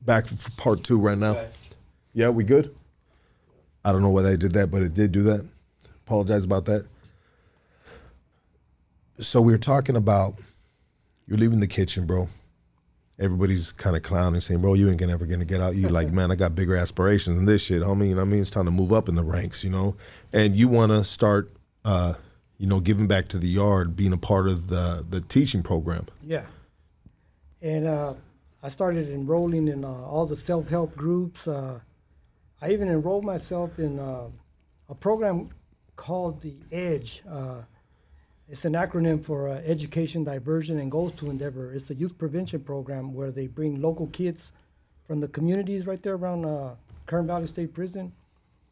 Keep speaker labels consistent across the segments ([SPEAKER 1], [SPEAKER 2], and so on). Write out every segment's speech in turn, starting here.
[SPEAKER 1] back for part 2 right now.
[SPEAKER 2] Okay.
[SPEAKER 1] Yeah, we good? I don't know why they did that, but it did do that. Apologize about that. So we were talking about you're leaving the kitchen, bro. Everybody's kind of clowning, saying, bro, you ain't ever gonna get out. You like, man, I got bigger aspirations than this shit, homie. I mean, it's time to move up in the ranks, you know? And you wanna start, giving back to the yard, being a part of the teaching program.
[SPEAKER 3] Yeah. And I started enrolling in all the self-help groups. I even enrolled myself in a program called the EDGE. It's an acronym for Education, Diversion, and Goals to Endeavor. It's a youth prevention program where they bring local kids from the communities right there around Kern Valley State Prison,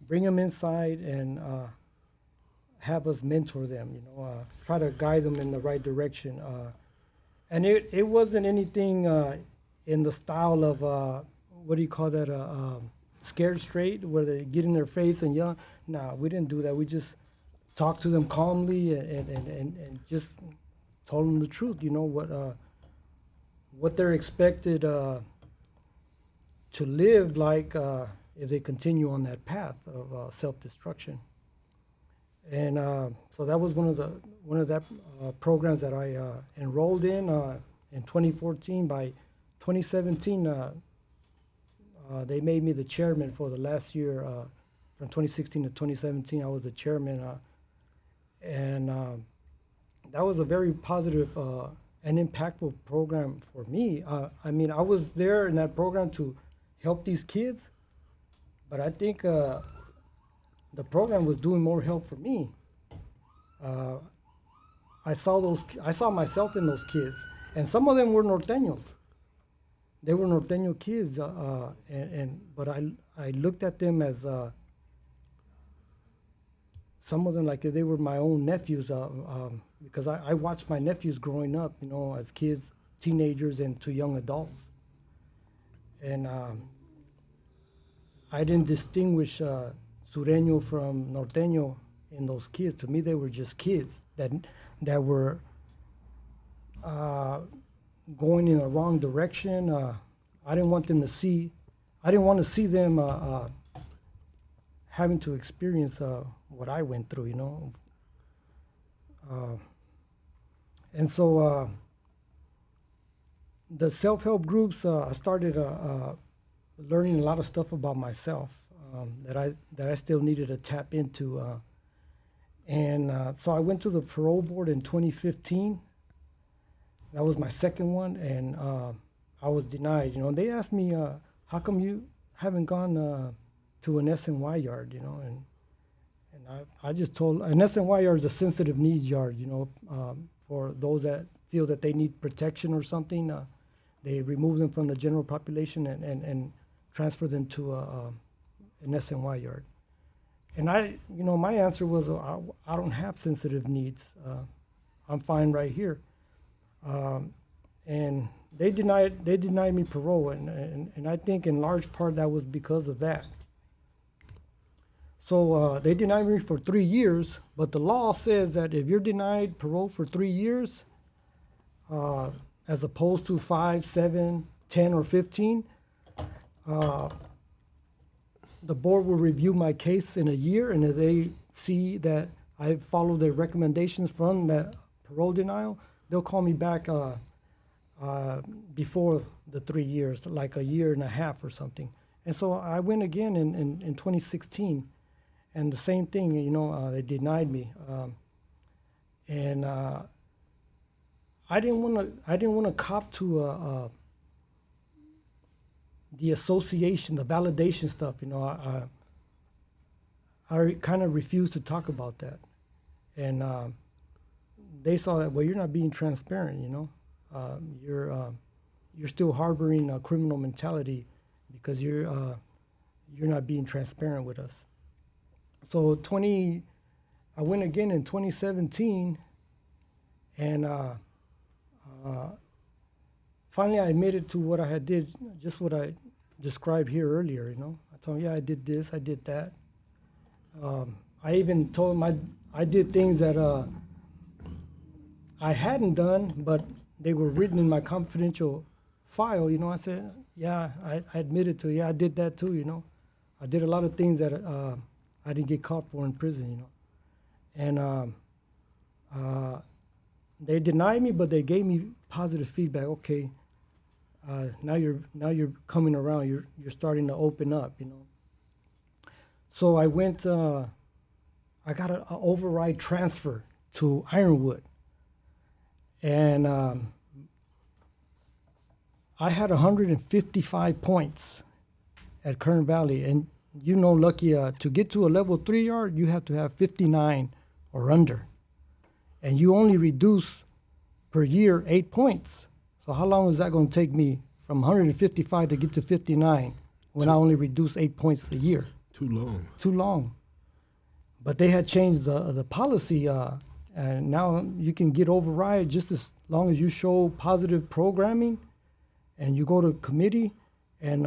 [SPEAKER 3] bring them inside and have us mentor them, try to guide them in the right direction. And it wasn't anything in the style of, what do you call that, scared straight, where they get in their face and yell. No, we didn't do that. We just talked to them calmly and just told them the truth, what they're expected to live like if they continue on that path of self-destruction. And so that was one of the programs that I enrolled in 2014. By 2017, they made me the chairman for the last year. From 2016 to 2017, I was the chairman. And that was a very positive and impactful program for me. I mean, I was there in that program to help these kids, but I think the program was doing more help for me. I saw myself in those kids, and some of them were norteños. They were norteño kids, but I looked at them as some of them like they were my own nephews, because I watched my nephews growing up, as kids, teenagers, and to young adults. And I didn't distinguish Sureño from Norteño in those kids. To me, they were just kids that were going in a wrong direction. I didn't want to see them having to experience what I went through, and so the self-help groups, I started learning a lot of stuff about myself that I still needed to tap into, and so I went to the parole board in 2015. That was my second one, and I was denied. They asked me, how come you haven't gone to an SNY yard, and I just told, an SNY yard is a sensitive needs yard, for those that feel that they need protection or something. They remove them from the general population and transfer them to an SNY yard. And my answer was, I don't have sensitive needs. I'm fine right here. And they denied me parole, and I think in large part that was because of that. So they denied me for 3 years, but the law says that if you're denied parole for 3 years, as opposed to 5, 7, 10, or 15, the board will review my case in a year, and if they see that I followed their recommendations from that parole denial, they'll call me back before the 3 years, like a year and a half or something. And so I went again in 2016. And the same thing, they denied me, and I didn't want to cop to the association, the validation stuff. I kind of refused to talk about that, and they saw that. Well, you're not being transparent. You're still harboring a criminal mentality because you're not being transparent with us. So I went again in 2017, and finally I admitted to what I had did, just what I described here earlier. I told him, yeah, I did this, I did that. I even told him I did things that I hadn't done, but they were written in my confidential file, I said, yeah, I admitted to, yeah, I did that too, I did a lot of things that I didn't get caught for in prison, And they denied me, but they gave me positive feedback. Okay, now you're coming around. You're starting to open up, So I went. I got an override transfer to Ironwood, and I had 155 points at Kern Valley, and Lucky, to get to a level 3 yard, you have to have 59 or under, and you only reduce per year 8 points. So how long is that going to take me from 155 to get to 59 when I only reduce 8 points a year?
[SPEAKER 1] Too long.
[SPEAKER 3] Too long. But they had changed the policy, and now you can get override just as long as you show positive programming, and you go to committee, and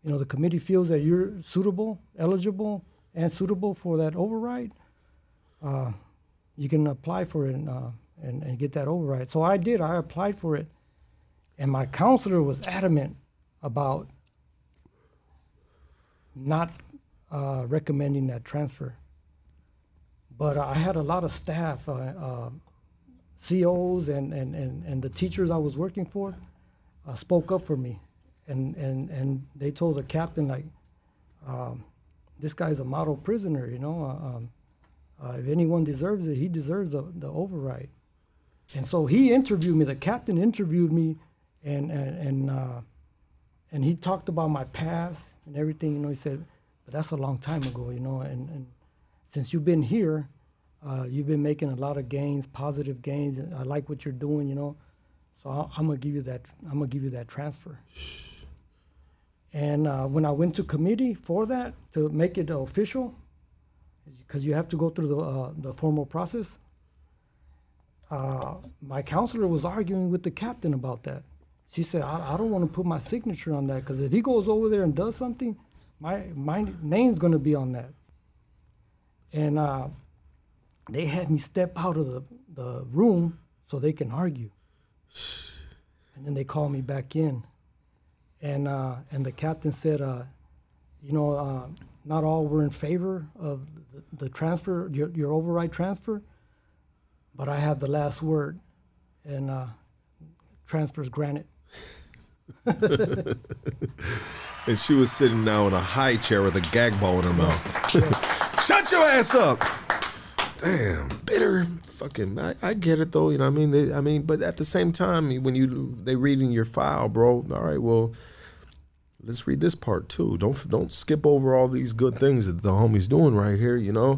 [SPEAKER 3] the committee feels that you're suitable, eligible, and suitable for that override. You can apply for it and get that override. So I did. I applied for it, and my counselor was adamant about not recommending that transfer. But I had a lot of staff, COs and the teachers I was working for spoke up for me, and they told the captain, like, this guy's a model prisoner, if anyone deserves it, he deserves the override. And so he interviewed me. The captain interviewed me, and he talked about my past and everything. He said, but that's a long time ago, and since you've been here, you've been making a lot of gains, positive gains, and I like what you're doing, So I'm gonna give you that. I'm gonna give you that transfer. And when I went to committee for that to make it official, because you have to go through the formal process, my counselor was arguing with the captain about that. She said, I don't want to put my signature on that, because if he goes over there and does something, my name's going to be on that. And they had me step out of the room so they can argue. And then they called me back in. And the captain said, not all were in favor of the transfer, your override transfer, but I have the last word, and transfer's granted.
[SPEAKER 1] And she was sitting now in a high chair with a gag ball in her mouth. Yeah. Shut your ass up! Damn, bitter. Fucking, I get it though. But at the same time, when they reading your file, bro. All right, well, let's read this part too. Don't skip over all these good things that the homie's doing right here.
[SPEAKER 3] Yeah.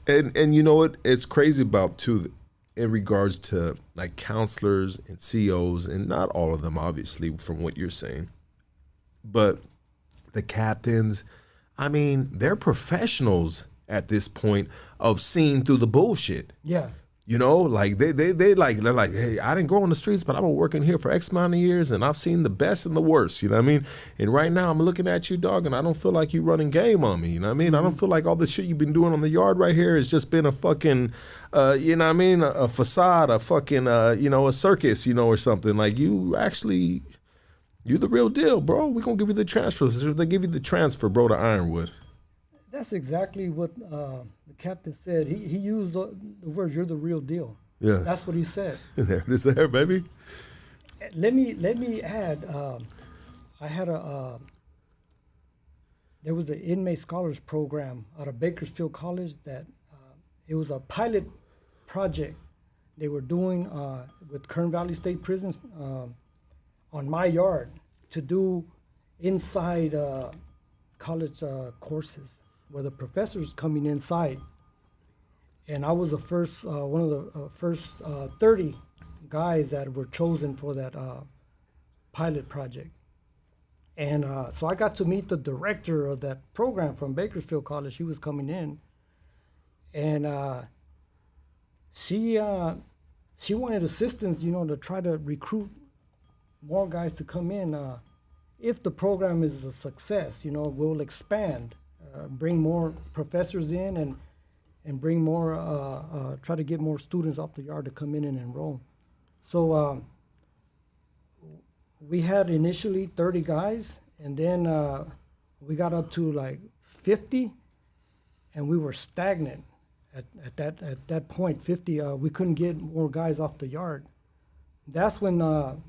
[SPEAKER 1] And you know what? It's crazy about too, in regards to like counselors and COs, and not all of them, obviously, from what you're saying, but the captains. They're professionals at this point of seeing through the bullshit.
[SPEAKER 3] Yeah.
[SPEAKER 1] Like they're like, hey, I didn't grow on the streets, but I've been working here for X amount of years, and I've seen the best and the worst. You know what I mean? And right now I'm looking at you, dog, and I don't feel like you running game on me. You know what I mean? Mm-hmm. I don't feel like all the shit you've been doing on the yard right here has just been a fucking, a facade, a fucking, a circus, or something. Like you're the real deal, bro. We're gonna give you the transfer. They give you the transfer, bro, to Ironwood. That's
[SPEAKER 3] exactly what the captain said. He used the words, "You're the real deal."
[SPEAKER 1] Yeah,
[SPEAKER 3] that's what he said.
[SPEAKER 1] There it is, there, baby.
[SPEAKER 3] Let me add. I had there was an inmate scholars program out of Bakersfield College that it was a pilot project they were doing with Kern Valley State Prisons on my yard to do inside college courses, where the professors coming inside, and I was the first one of the first 30 guys that were chosen for that pilot project. And so I got to meet the director of that program from Bakersfield College. She was coming in, and she wanted assistance, to try to recruit more guys to come in. If the program is a success, we'll expand, bring more professors in, and bring more, try to get more students off the yard to come in and enroll. So we had initially 30 guys, and then we got up to like 50, and we were stagnant at that point. 50, we couldn't get more guys off the yard. That's when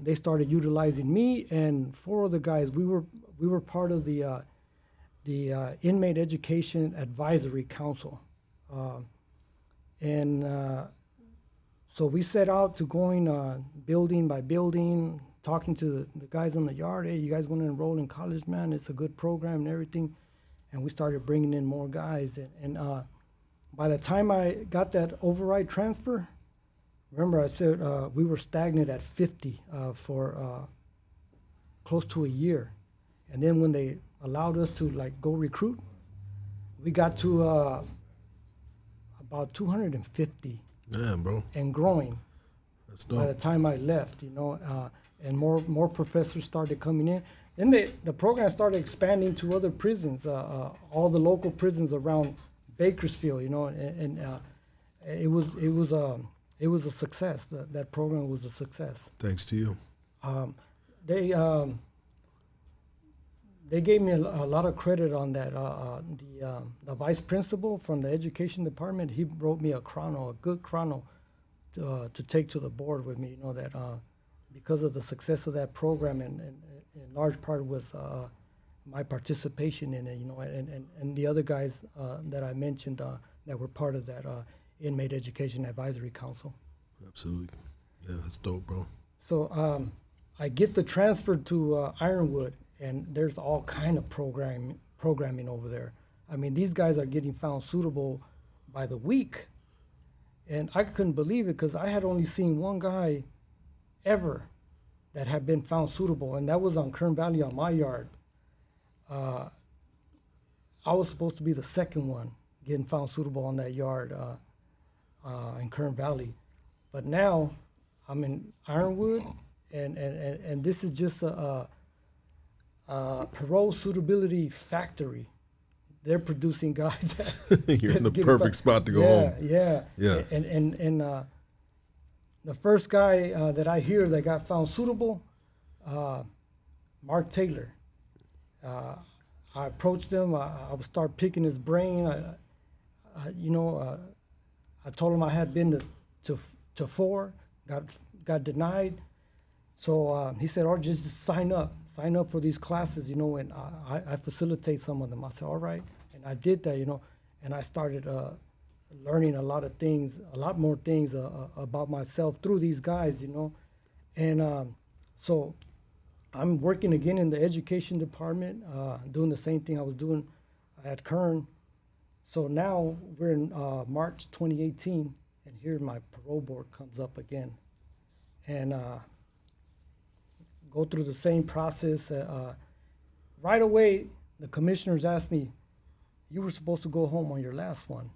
[SPEAKER 3] they started utilizing me and 4 other guys. We were part of the Inmate Education Advisory Council, and so we set out to going building by building, talking to the guys on the yard. Hey, you guys want to enroll in college, man? It's a good program and everything. And we started bringing in more guys. And by the time I got that override transfer, remember I said we were stagnant at 50 for close to a year. And then when they allowed us to like go recruit, we got to about 250.
[SPEAKER 1] Damn, bro.
[SPEAKER 3] And growing.
[SPEAKER 1] That's dope.
[SPEAKER 3] By the time I left, and more professors started coming in. Then the program started expanding to other prisons, all the local prisons around Bakersfield, and it was a success. That program was a success.
[SPEAKER 1] Thanks to you.
[SPEAKER 3] They gave me a lot of credit on that. The vice principal from the education department, he wrote me a good chrono, to take to the board with me. That because of the success of that program, and in large part was my participation in it. And the other guys that I mentioned that were part of that Inmate Education Advisory Council.
[SPEAKER 1] Absolutely, yeah, that's dope, bro.
[SPEAKER 3] So I get the transfer to Ironwood. And there's all kind of programming over there. I mean, these guys are getting found suitable by the week. And I couldn't believe it because I had only seen one guy ever that had been found suitable, and that was on Kern Valley on my yard. I was supposed to be the second one getting found suitable on that yard in Kern Valley. But now I'm in Ironwood, and this is just a parole suitability factory. They're producing guys.
[SPEAKER 1] You're in the perfect spot to go home.
[SPEAKER 3] Yeah. And the first guy that I hear that got found suitable, Mark Taylor. I approached him. I would start picking his brain. I told him I had been to 4, got denied. So he said, "Oh, just sign up for these classes, and I facilitate some of them." I said, "All right," and I did that, and I started learning a lot more things about myself through these guys, and so I'm working again in the education department, doing the same thing I was doing at Kern. So now we're in March 2018, and here my parole board comes up again, and go through the same process. Right away, the commissioners asked me, "You were supposed to go home on your last one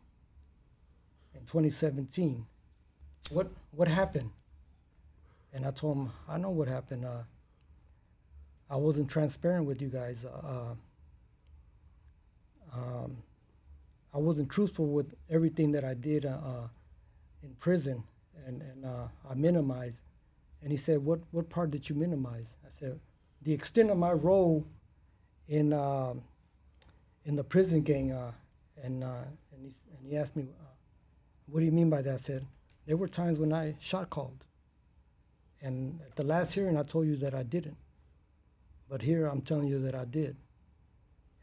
[SPEAKER 3] in 2017. What happened?" And I told them, "I know what happened. I wasn't transparent with you guys. I wasn't truthful with everything that I did in prison, and I minimized." And he said, what part did you minimize? I said, the extent of my role in the prison gang. And he asked me, what do you mean by that? I said, there were times when I shot called. And at the last hearing, I told you that I didn't. But here, I'm telling you that I did.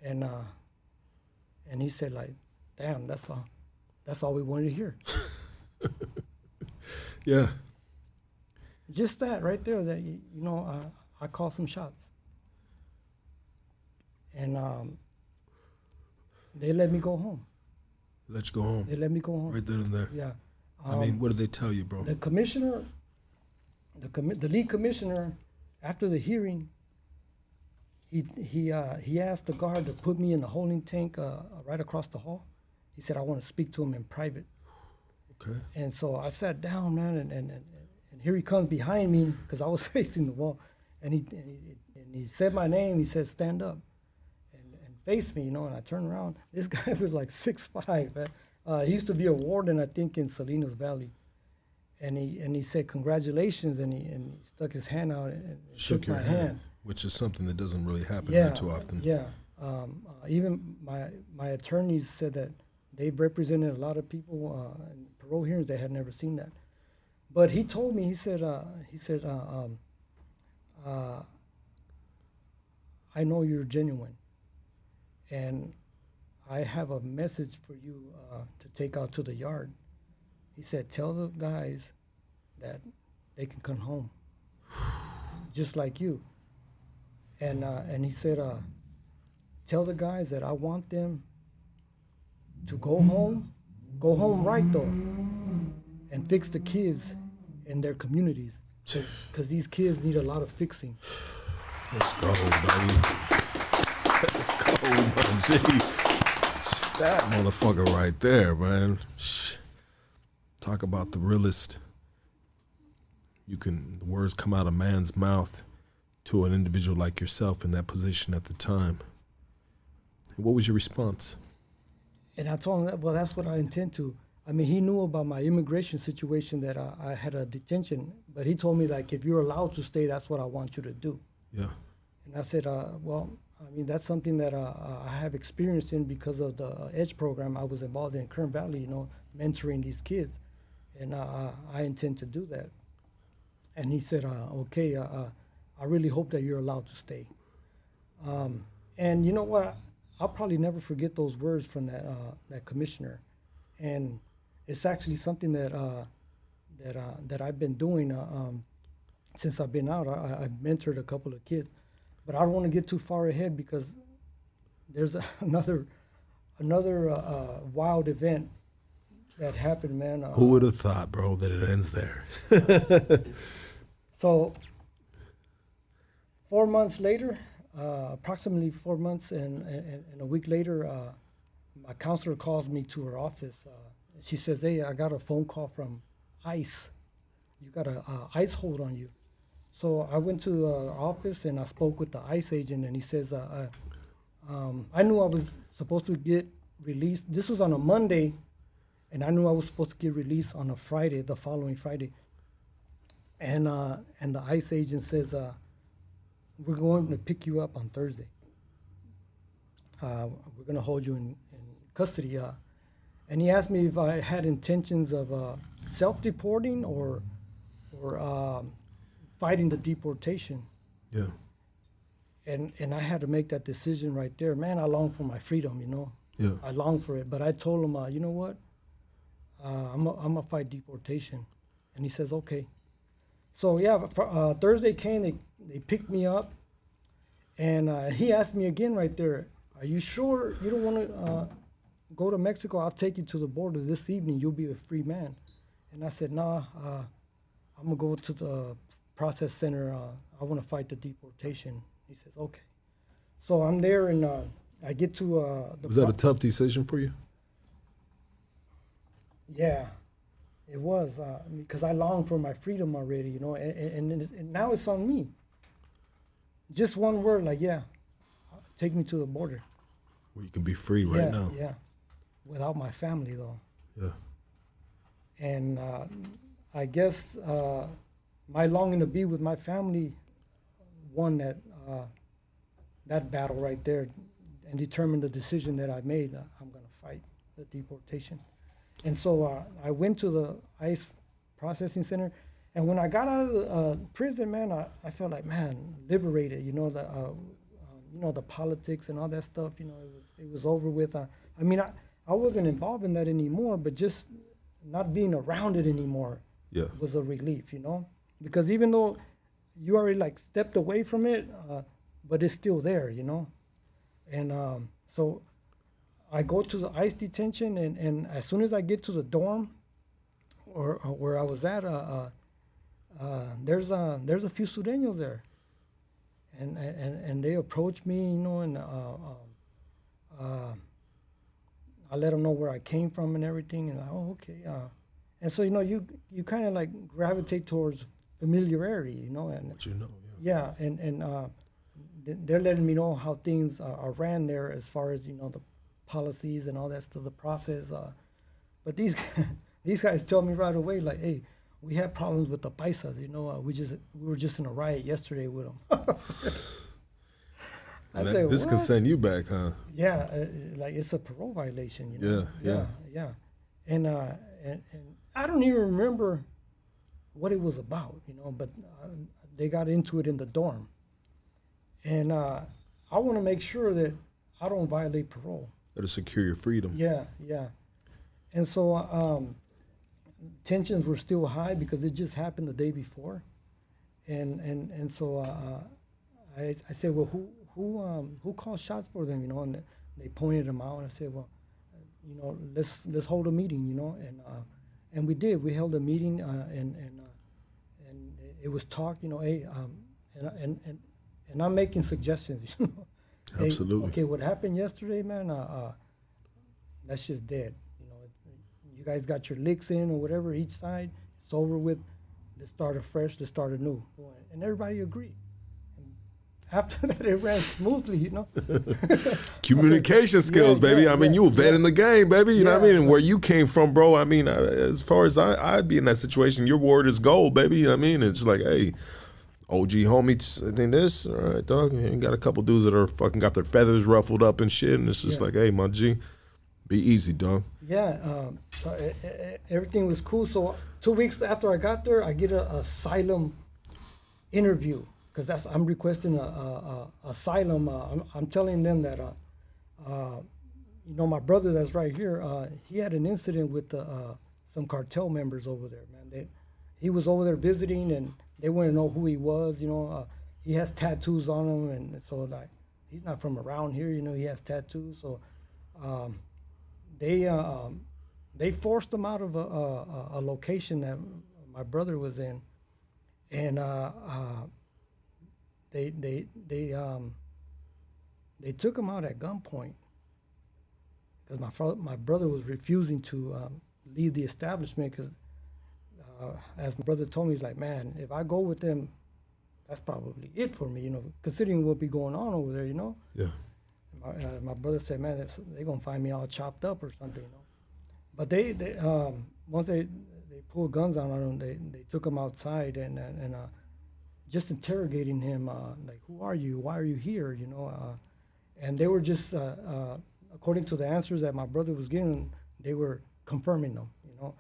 [SPEAKER 3] And he said, like, damn, that's all we wanted to hear.
[SPEAKER 1] Yeah.
[SPEAKER 3] Just that right there, that, I called some shots. And they let me go home.
[SPEAKER 1] Let you go home.
[SPEAKER 3] They let me go home.
[SPEAKER 1] Right then and there.
[SPEAKER 3] Yeah.
[SPEAKER 1] I mean, what did they tell you, bro?
[SPEAKER 3] The commissioner, the lead commissioner, after the hearing, he asked the guard to put me in the holding tank right across the hall. He said, I want to speak to him in private.
[SPEAKER 1] Okay.
[SPEAKER 3] And so I sat down, man, and here he comes behind me because I was facing the wall, and he said my name. He said, stand up, and face me, and I turned around. This guy was like 6'5", man. He used to be a warden, I think, in Salinas Valley, and he said congratulations, and he stuck his hand out and
[SPEAKER 1] Shook your
[SPEAKER 3] my
[SPEAKER 1] hand, which is something that doesn't really happen
[SPEAKER 3] Yeah,
[SPEAKER 1] too often.
[SPEAKER 3] yeah. Even my attorneys said that they've represented a lot of people in parole hearings. They had never seen that. But he told me, he said, I know you're genuine, and I have a message for you to take out to the yard. He said, tell the guys that they can come home, just like you. And he said, tell the guys that I want them to go home right though, and fix the kids in their communities, because these kids need a lot of fixing.
[SPEAKER 1] Let's go, buddy. Let's go, man. Gee, that motherfucker right there, man. Talk about the realest. The words come out of man's mouth to an individual like yourself in that position at the time. What was your response?
[SPEAKER 3] And I told him, well, that's what I intend to. I mean, he knew about my immigration situation, that I had a detention, but he told me, like, if you're allowed to stay, that's what I want you to do.
[SPEAKER 1] Yeah.
[SPEAKER 3] And I said, well, I mean, that's something that I have experience in because of the EDGE program I was involved in Kern Valley, mentoring these kids. And I intend to do that. And he said, okay, I really hope that you're allowed to stay. And you know what? I'll probably never forget those words from that commissioner. And it's actually something that I've been doing since I've been out. I've mentored a couple of kids, but I don't want to get too far ahead because there's another wild event that happened, man.
[SPEAKER 1] Who would have thought, bro, that it ends there?
[SPEAKER 3] So 4 months later, approximately 4 months and a week later, my counselor calls me to her office. She says, hey, I got a phone call from ICE. You got a ICE hold on you. So I went to the office and I spoke with the ICE agent, and he says, I knew I was supposed to get released. This was on a Monday, and I knew I was supposed to get released on a Friday, the following Friday. And the ICE agent says, we're going to pick you up on Thursday. We're going to hold you in custody. And he asked me if I had intentions of self-deporting or fighting the deportation.
[SPEAKER 1] Yeah.
[SPEAKER 3] And I had to make that decision right there. Man, I long for my freedom,
[SPEAKER 1] Yeah.
[SPEAKER 3] I long for it. But I told him, you know what? I'm going to fight deportation. And he says, okay. So, yeah, Thursday came, they picked me up. And he asked me again right there, are you sure you don't want to go to Mexico? I'll take you to the border this evening. You'll be a free man. And I said, nah, I'm going to go to the process center. I want to fight the deportation. He says, okay. So I'm there, and I get to the...
[SPEAKER 1] Was that a tough decision for you?
[SPEAKER 3] Yeah, it was, because I long for my freedom already, and now it's on me. Just one word, like, yeah, take me to the border.
[SPEAKER 1] Where you can be free right now.
[SPEAKER 3] Yeah, without my family, though.
[SPEAKER 1] Yeah.
[SPEAKER 3] And I guess my longing to be with my family won that battle right there and determined the decision that I made. I'm going to fight the deportation. And so I went to the ICE processing center. And when I got out of the prison, man, I felt like, man, liberated, the politics and all that stuff, it was over with. I mean, I wasn't involved in that anymore, but just not being around it anymore was a relief, because even though you already like stepped away from it, but it's still there, and so I go to the ICE detention, and as soon as I get to the dorm or where I was at, there's a few Sureños there, and they approach me, and I let them know where I came from and everything, and okay, and so you kind of like gravitate towards familiarity, and
[SPEAKER 1] What
[SPEAKER 3] yeah, and they're letting me know how things are ran there as far as the policies and all that stuff, the process. But these guys tell me right away, like, hey, we had problems with the paisas. You know, we were just in a riot yesterday with them. I said,
[SPEAKER 1] this can send you back, huh?
[SPEAKER 3] Yeah, like it's a parole violation. You know? Yeah. And I don't even remember what it was about, you know, but they got into it in the dorm. And I want to make sure that I don't violate parole.
[SPEAKER 1] That'll secure your freedom.
[SPEAKER 3] Yeah. And so tensions were still high because it just happened the day before. And so I said, well, who called shots for them, you know? And they pointed them out. And I said, well, you know, let's hold a meeting, you know? And we did. We held a meeting, and it was talk, you know, hey, and I'm making suggestions, you know.
[SPEAKER 1] Absolutely.
[SPEAKER 3] Hey, okay, what happened yesterday, man? That's just dead. You know, you guys got your licks in or whatever each side. It's over with. Let's start afresh. Let's start anew. And everybody agreed. And after that, it ran smoothly, you know.
[SPEAKER 1] Communication skills, baby. I mean, you were vet in the game, baby. You know what I mean? And where you came from, bro. I mean, as far as I'd be in that situation, your word is gold, baby. You know what I mean? It's like, hey, OG homie, I think this, all right, dog. You got a couple dudes that are fucking got their feathers ruffled up and shit, and it's just like, hey, my G, be easy, dog.
[SPEAKER 3] Yeah, so everything was cool. So 2 weeks after I got there, I get a asylum interview because I'm requesting a asylum. I'm telling them that, you know, my brother that's right here, he had an incident with some cartel members over there, man. He was over there visiting and they want to know who he was, you know. He has tattoos on him, and so like he's not from around here, you know. He has tattoos, so they forced him out of a location that my brother was in, and they took him out at gunpoint because my brother was refusing to leave the establishment because. As my brother told me, he's like, man, if I go with them, that's probably it for me, you know, considering what be going on over there, you know.
[SPEAKER 1] Yeah.
[SPEAKER 3] My brother said, man, they're going to find me all chopped up or something, you know. But they once they pulled guns on him, they took him outside and just interrogating him, like, who are you? Why are you here? You know, and they were just, according to the answers that my brother was giving, they were confirming them, you know,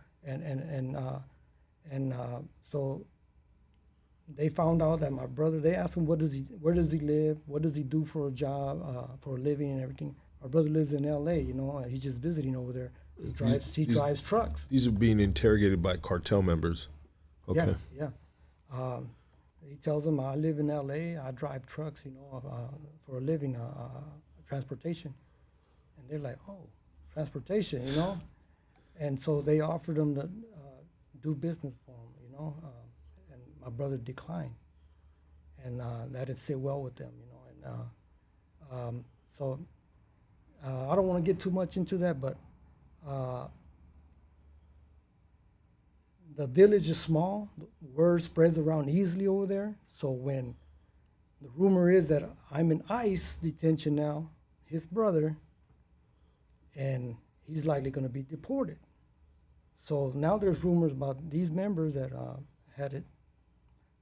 [SPEAKER 3] and so they found out that my brother, they asked him, where does he live? What does he do for a job, for a living and everything? My brother lives in L.A., you know, he's just visiting over there. He drives trucks.
[SPEAKER 1] These are being interrogated by cartel members. Okay.
[SPEAKER 3] Yeah. He tells them, I live in L.A., I drive trucks, you know, for a living, transportation. And they're like, oh, transportation, you know? And so they offered him to do business for him, you know, and my brother declined, and that didn't sit well with them, you know, and so I don't want to get too much into that, but the village is small, the word spreads around easily over there, so when the rumor is that I'm in ICE detention now, his brother, and he's likely going to be deported. So now there's rumors about these members that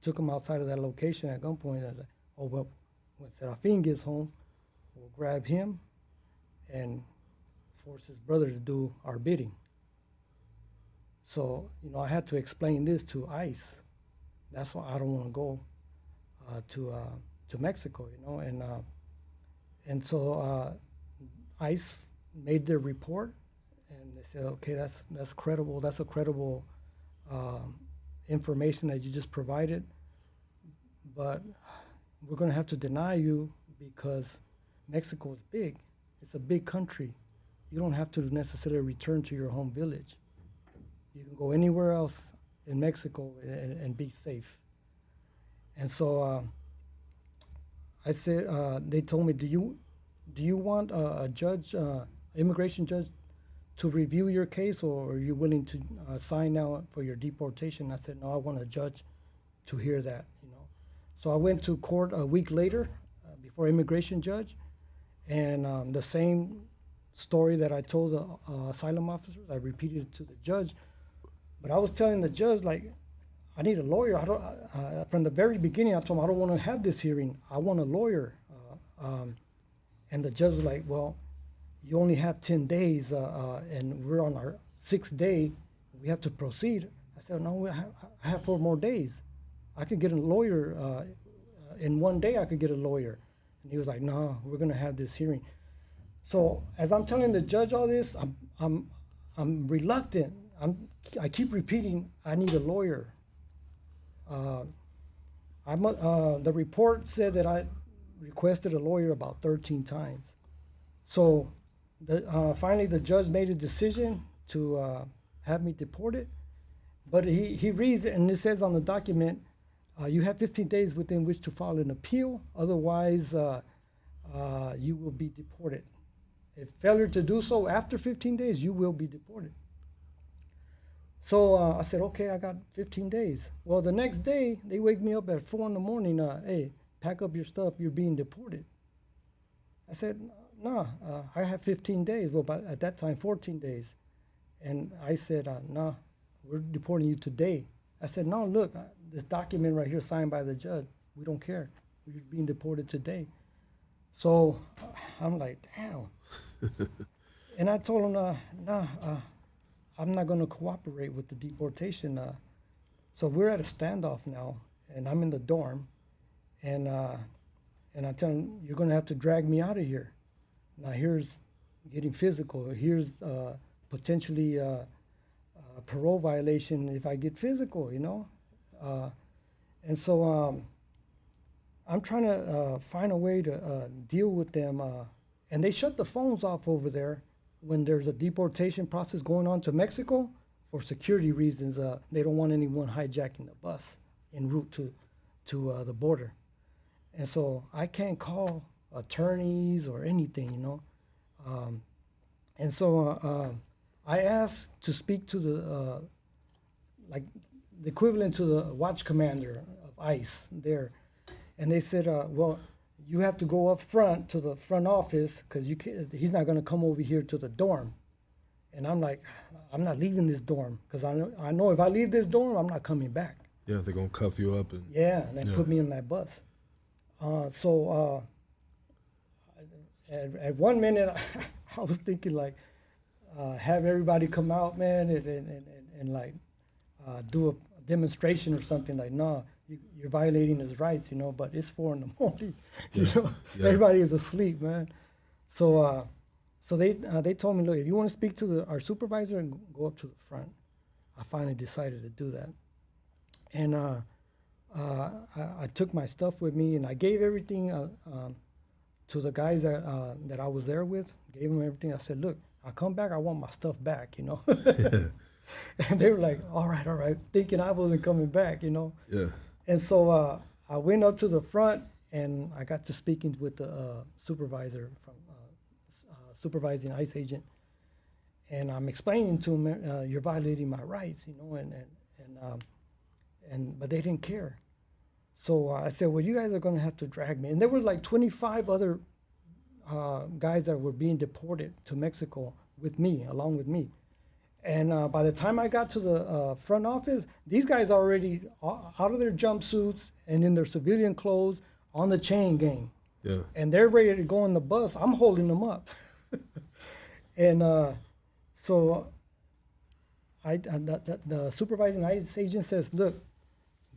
[SPEAKER 3] took him outside of that location at gunpoint. That, oh, well, when Serafin gets home, we'll grab him and force his brother to do our bidding. So, you know, I had to explain this to ICE. That's why I don't want to go to Mexico, you know. And so ICE made their report. And they said, okay, that's credible. That's a credible information that you just provided. But we're going to have to deny you because Mexico is big. It's a big country. You don't have to necessarily return to your home village. You can go anywhere else in Mexico and be safe. And so I said, they told me, do you want a judge, immigration judge, to review your case, or are you willing to sign now for your deportation? I said, no, I want a judge to hear that, you know. So I went to court a week later before immigration judge, and the same story that I told the asylum officers, I repeated it to the judge. But I was telling the judge, like, I need a lawyer. I don't. From the very beginning, I told him I don't want to have this hearing. I want a lawyer. And the judge was like, well, you only have 10 days, and we're on our 6th day. We have to proceed. I said, no, I have 4 more days. I could get a lawyer. In 1 day, I could get a lawyer. And he was like, no, we're going to have this hearing. So as I'm telling the judge all this, I'm reluctant. I keep repeating, I need a lawyer. The report said that I requested a lawyer about 13 times. So finally the judge made a decision to have me deported. But he reads it, and it says on the document, you have 15 days within which to file an appeal. Otherwise, you will be deported. If failure to do so after 15 days, you will be deported. So I said, okay, I got 15 days. Well, the next day, they wake me up at 4 in the morning. Hey, pack up your stuff. You're being deported. I said, no, I have 15 days. Well, but at that time, 14 days. And I said, no, we're deporting you today. I said, no, look, this document right here signed by the judge. We don't care. You're being deported today. So I'm like, damn. And I told him, no, I'm not going to cooperate with the deportation. So we're at a standoff now, and I'm in the dorm. And I tell him, you're going to have to drag me out of here. Now here's getting physical. Here's potentially a parole violation if I get physical, you know. And so I'm trying to find a way to deal with them. And they shut the phones off over there when there's a deportation process going on to Mexico for security reasons. They don't want anyone hijacking the bus en route to the border. And so I can't call attorneys or anything, you know. And so I asked to speak to the, like the equivalent to the watch commander of ICE there. And they said, well, you have to go up front to the front office because he's not going to come over here to the dorm. And I'm like, I'm not leaving this dorm because I know if I leave this dorm, I'm not coming back.
[SPEAKER 1] Yeah, they're going to cuff you up. And
[SPEAKER 3] they put me in that bus. So at 1 minute, I was thinking like, have everybody come out, man, and like do a demonstration or something. Like, no, you're violating his rights, you know. But it's 4 in the morning, you know. Yeah. Everybody is asleep, man. So they told me, look, if you want to speak to our supervisor, and go up to the front. I finally decided to do that, and I took my stuff with me, and I gave everything to the guys that I was there with. Gave them everything. I said, look, I'll come back. I want my stuff back, you know. And they were like, all right, thinking I wasn't coming back, you know. Yeah. And so I went up to the front, and I got to speaking with the supervisor from supervising ICE agent, and I'm explaining to him, you're violating my rights, you know, but they didn't care. So I said, well, you guys are going to have to drag me. And there was like 25 other guys that were being deported to Mexico with me, along with me. And by the time I got to the front office, these guys are already out of their jumpsuits and in their civilian clothes on the chain gang. Yeah. And they're ready to go on the bus. I'm holding them up. And so the supervising ICE agent says, look,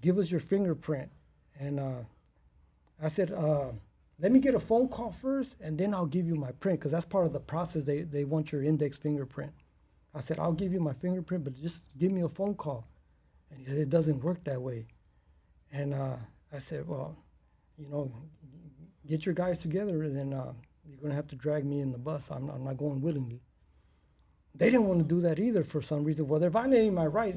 [SPEAKER 3] give us your fingerprint. And I said, let me get a phone call first, and then I'll give you my print, because that's part of the process. They want your index fingerprint. I said, I'll give you my fingerprint, but just give me a phone call. And he said, it doesn't work that way. And I said, well, you know, get your guys together, and then you're going to have to drag me in the bus. I'm not going willingly. They didn't want to do that either for some reason. Well, they're violating my right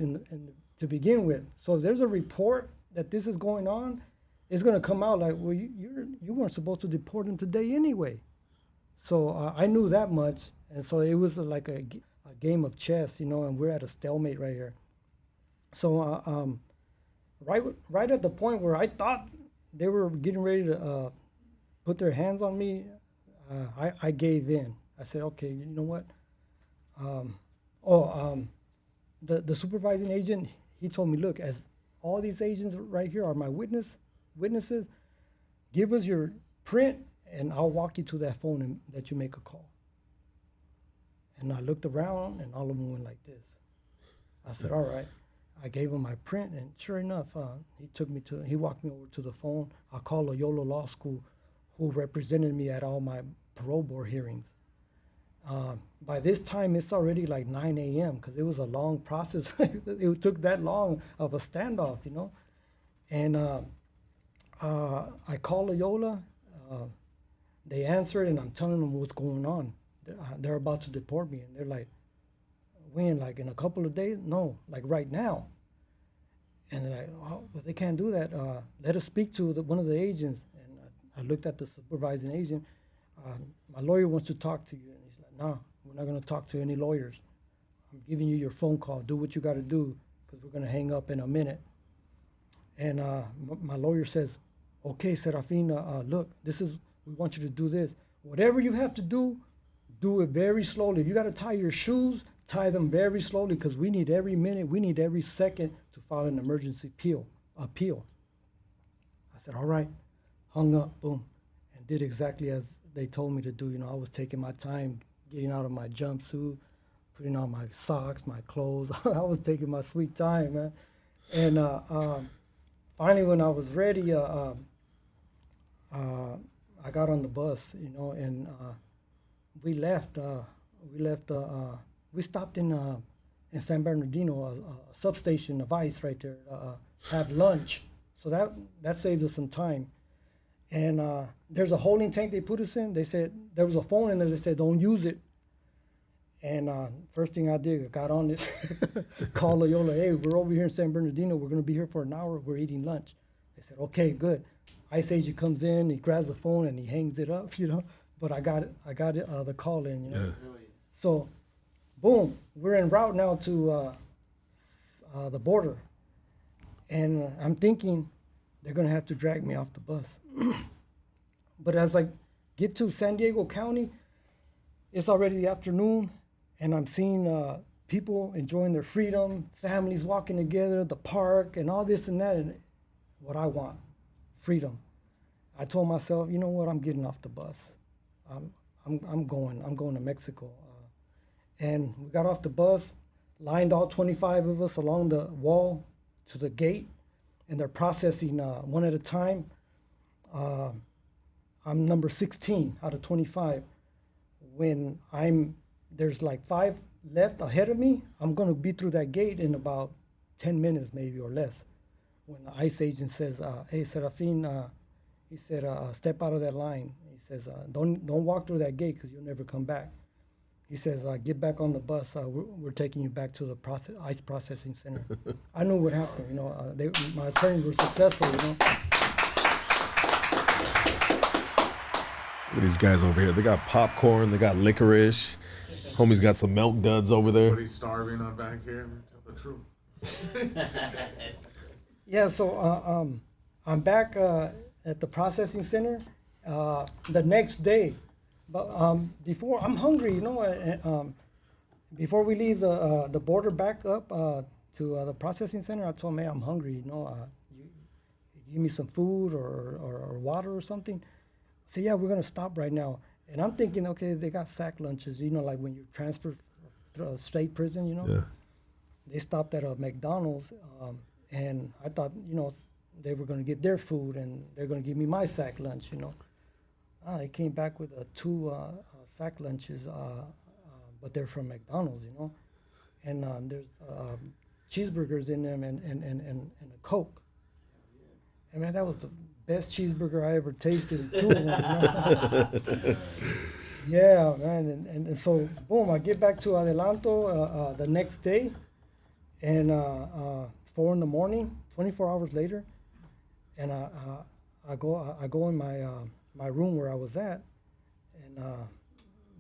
[SPEAKER 3] to begin with. So if there's a report that this is going on, it's going to come out like, well, you weren't supposed to deport him today anyway. So I knew that much. And so it was like a game of chess, you know, and we're at a stalemate right here. So right at the point where I thought they were getting ready to put their hands on me, I gave in. I said, okay, you know what? The supervising agent, he told me, look, as all these agents right here are my witnesses. Give us your print, and I'll walk you to that phone and let you make a call. And I looked around, and all of them went like this. I said, all right. I gave him my print, and sure enough, he walked me over to the phone. I called Loyola Law School, who represented me at all my parole board hearings. By this time, it's already like 9 a.m. because it was a long process. It took that long of a standoff, you know. And I called Loyola. They answered, and I'm telling them what's going on. They're about to deport me, and they're like, when, like in a couple of days? No, like right now. And they're like, oh, but they can't do that. Let us speak to one of the agents. And I looked at the supervising agent. My lawyer wants to talk to you. And he's like, no, we're not going to talk to any lawyers. I'm giving you your phone call. Do what you got to do, because we're going to hang up in a minute. And my lawyer says, okay, Serafin, look, we want you to do this. Whatever you have to do it very slowly. If you got to tie your shoes, tie them very slowly, because we need every minute, we need every second to file an emergency appeal. I said, all right, hung up, boom, and did exactly as they told me to do. You know, I was taking my time, getting out of my jumpsuit, putting on my socks, my clothes. I was taking my sweet time, man. And finally, when I was ready, I got on the bus, you know, and we left. We stopped in San Bernardino, a substation of ICE right there, have lunch. So that saved us some time. And there's a holding tank they put us in. They said, there was a phone in there. They said, don't use it. And first thing I did, I got on it, called Loyola, hey, we're over here in San Bernardino. We're going to be here for an hour. We're eating lunch. They said, okay, good. ICE agent comes in, he grabs the phone, and he hangs it up, you know. But I got the call in, you know. Yeah. So, boom, we're en route now to the border. And I'm thinking they're going to have to drag me off the bus. But as I get to San Diego County, it's already the afternoon, and I'm seeing people enjoying their freedom, families walking together, the park, and all this and that. And what I want, freedom. I told myself, you know what, I'm getting off the bus. I'm going to Mexico. And we got off the bus, lined all 25 of us along the wall to the gate, and they're processing one at a time. I'm number 16 out of 25. When there's like 5 left ahead of me, I'm gonna be through that gate in about 10 minutes maybe or less. When the ICE agent says, hey, Serafin, he said, step out of that line. He says, don't walk through that gate because you'll never come back. He says, get back on the bus. We're taking you back to the ICE processing center. I knew what happened, you know. My attorneys were successful, you know.
[SPEAKER 1] Look at these guys over here. They got popcorn. They got licorice. Homie's got some milk duds over there.
[SPEAKER 2] Everybody's starving on back here. Tell the truth.
[SPEAKER 3] Yeah, so I'm back at the processing center the next day. But before, I'm hungry, you know. Before we leave the border back up to the processing center, I told him, hey, I'm hungry, you know. You give me some food or water or something. I said, yeah, we're going to stop right now. And I'm thinking, okay, they got sack lunches, you know, like when you transfer to a state prison, you know. Yeah. They stopped at a McDonald's, and I thought, you know, they were going to get their food and they're going to give me my sack lunch, you know. They came back with 2 sack lunches, but they're from McDonald's, you know. And there's cheeseburgers in them and a Coke. And man, that was the best cheeseburger I ever tasted. 2 of them, you know? Yeah, man. And so, boom, I get back to Adelanto the next day, and 4 in the morning, 24 hours later, and I go in my room where I was at, and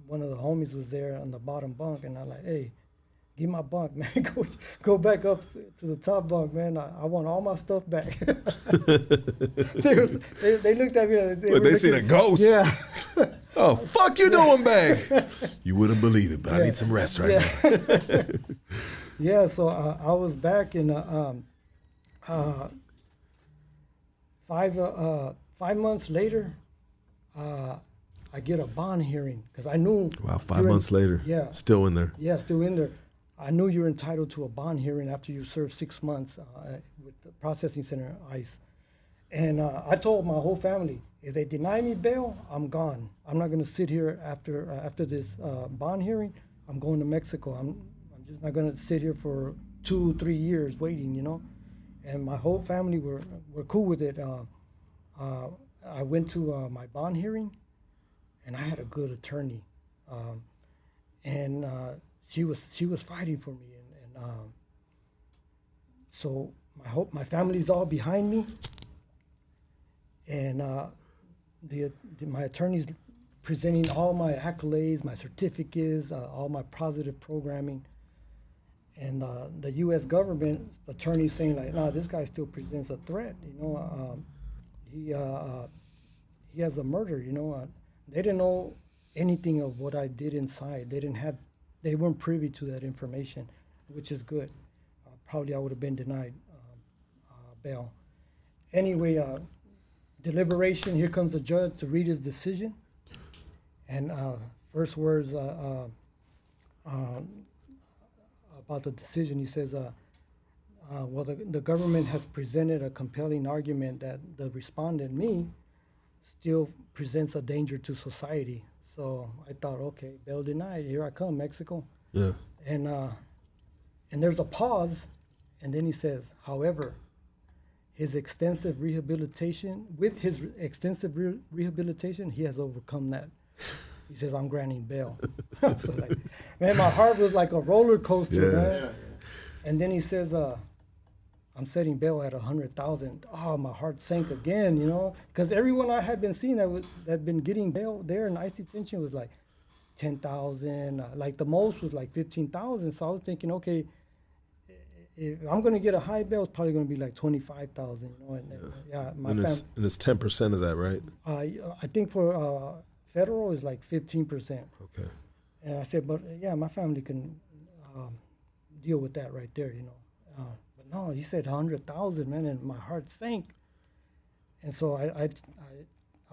[SPEAKER 3] one of the homies was there on the bottom bunk, and I'm like, hey, give my bunk, man. go back up to the top bunk, man. I want all my stuff back. they looked at me.
[SPEAKER 1] They seen a ghost.
[SPEAKER 3] Yeah.
[SPEAKER 1] Oh, fuck you doing back? You wouldn't believe it, but I need some rest right now.
[SPEAKER 3] Yeah, so I was back, and uh, 5 months later, I get a bond hearing because I knew.
[SPEAKER 1] Wow, 5 months later.
[SPEAKER 3] Yeah.
[SPEAKER 1] Still in there.
[SPEAKER 3] Yeah, still in there. I knew you were entitled to a bond hearing after you served 6 months with the processing center, ICE. And I told my whole family, if they deny me bail, I'm gone. I'm not going to sit here after this bond hearing. I'm going to Mexico. I'm just not going to sit here for 2-3 years waiting, you know. And my whole family were cool with it. I went to my bond hearing, and I had a good attorney, and she was fighting for me, and so my family's all behind me, and my attorney's presenting all my accolades, my certificates, all my positive programming. And the U.S. government attorney saying like, no, this guy still presents a threat. You know, he has a murder. You know, they didn't know anything of what I did inside. They weren't privy to that information, which is good. Probably I would have been denied bail. Anyway, deliberation. Here comes the judge to read his decision, and first words. About the decision, he says, well, the government has presented a compelling argument that the respondent, me, still presents a danger to society. So I thought, okay, bail denied. Here I come, Mexico.
[SPEAKER 1] Yeah.
[SPEAKER 3] And there's a pause, and then he says, however, with his extensive rehabilitation, he has overcome that. He says, I'm granting bail. So like, man, my heart was like a roller coaster, man. Yeah. And then he says, I'm setting bail at 100,000. Oh, my heart sank again, you know, because everyone I had been seeing that had been getting bail there in ICE detention was like 10,000. Like the most was like 15,000. So I was thinking, okay, if I'm going to get a high bail, it's probably going to be like 25,000. You know,
[SPEAKER 1] and it's 10% of that, right?
[SPEAKER 3] I think for federal is like 15%.
[SPEAKER 1] Okay.
[SPEAKER 3] And I said, but yeah, my family can deal with that right there, you know. But no, he said 100,000, man, and my heart sank. And so I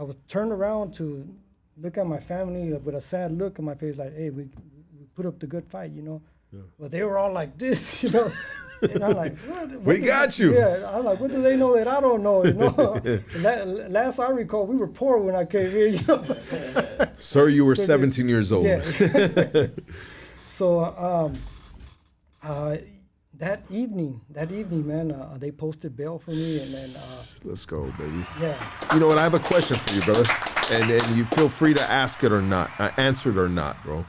[SPEAKER 3] was turned around to look at my family with a sad look on my face, like, hey, we put up the good fight, you know. Yeah. But they were all like this, you know. And I'm like, what
[SPEAKER 1] we got you.
[SPEAKER 3] Yeah, I'm like, what do they know that I don't know? You know. Last I recall, we were poor when I came here, you know.
[SPEAKER 1] Sir, you were 17 years old.
[SPEAKER 3] Yeah. So that evening, man, they posted bail for me, and then
[SPEAKER 1] let's go, baby.
[SPEAKER 3] Yeah.
[SPEAKER 1] You know what? I have a question for you, brother, and you feel free to ask it or not, answer it or not, bro.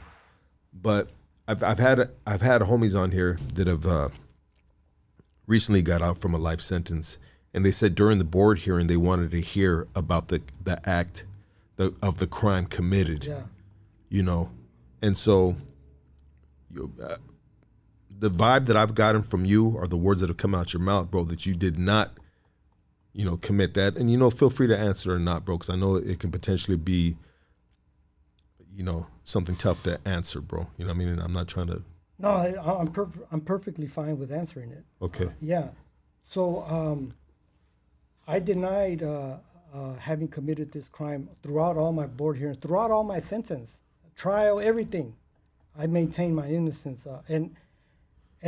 [SPEAKER 1] But I've had homies on here that have recently got out from a life sentence, and they said during the board hearing they wanted to hear about the act of the crime committed.
[SPEAKER 3] Yeah.
[SPEAKER 1] You know, and so the vibe that I've gotten from you are the words that have come out your mouth, bro, that you did not, you know, commit that. And, you know, feel free to answer or not, bro, because I know it can potentially be, you know, something tough to answer, bro. You know what I mean? And I'm not trying to.
[SPEAKER 3] No, I'm perfectly fine with answering it.
[SPEAKER 1] Okay.
[SPEAKER 3] Yeah. So I denied having committed this crime throughout all my board hearings, throughout all my sentence, trial, everything. I maintained my innocence, and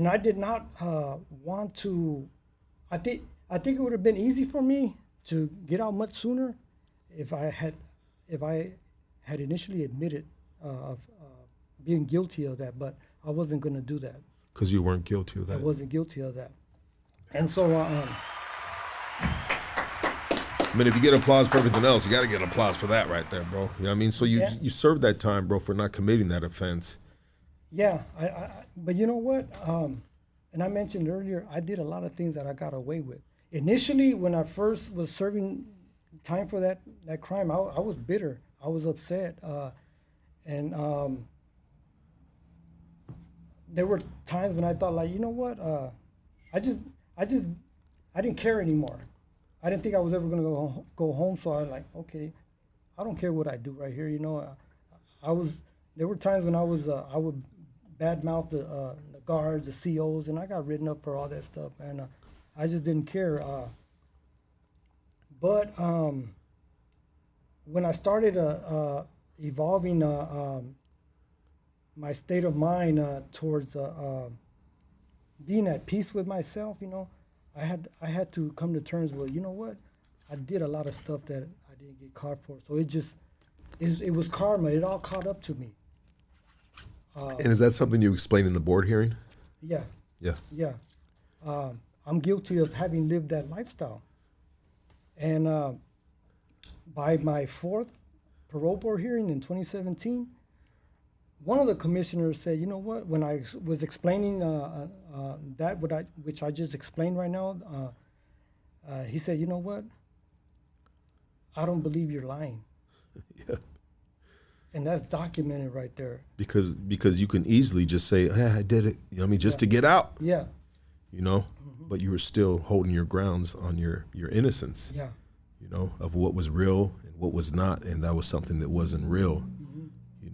[SPEAKER 3] I did not want to. I think it would have been easy for me to get out much sooner if I had initially admitted of being guilty of that, but I wasn't going to do that.
[SPEAKER 1] Because you weren't guilty of that.
[SPEAKER 3] I wasn't guilty of that. And so...
[SPEAKER 1] I mean, if you get applause for everything else, you got to get applause for that right there, bro. You know what I mean? So you served that time, bro, for not committing that offense.
[SPEAKER 3] Yeah, but you know what? And I mentioned earlier, I did a lot of things that I got away with. Initially, when I first was serving time for that crime, I was bitter. I was upset. And there were times when I thought, like, you know what? I didn't care anymore. I didn't think I was ever going to go home, so I was like, okay, I don't care what I do right here. You know, there were times when I would badmouth the guards, the COs, and I got written up for all that stuff. And I just didn't care. But when I started evolving my state of mind towards being at peace with myself, I had to come to terms with, you know what, I did a lot of stuff that I didn't get caught for. So it was karma. It all caught up to me.
[SPEAKER 1] And is that something you explained in the board hearing?
[SPEAKER 3] Yeah.
[SPEAKER 1] Yeah.
[SPEAKER 3] Yeah. I'm guilty of having lived that lifestyle. And by my fourth parole board hearing in 2017, one of the commissioners said, you know what, when I was explaining which I just explained right now, he said, you know what, I don't believe you're lying.
[SPEAKER 1] Yeah.
[SPEAKER 3] And that's documented right there.
[SPEAKER 1] Because you can easily just say, hey, I did it, just to get out.
[SPEAKER 3] Yeah.
[SPEAKER 1] But you were still holding your grounds on your innocence.
[SPEAKER 3] Yeah.
[SPEAKER 1] Of what was real and what was not, and that was something that wasn't real.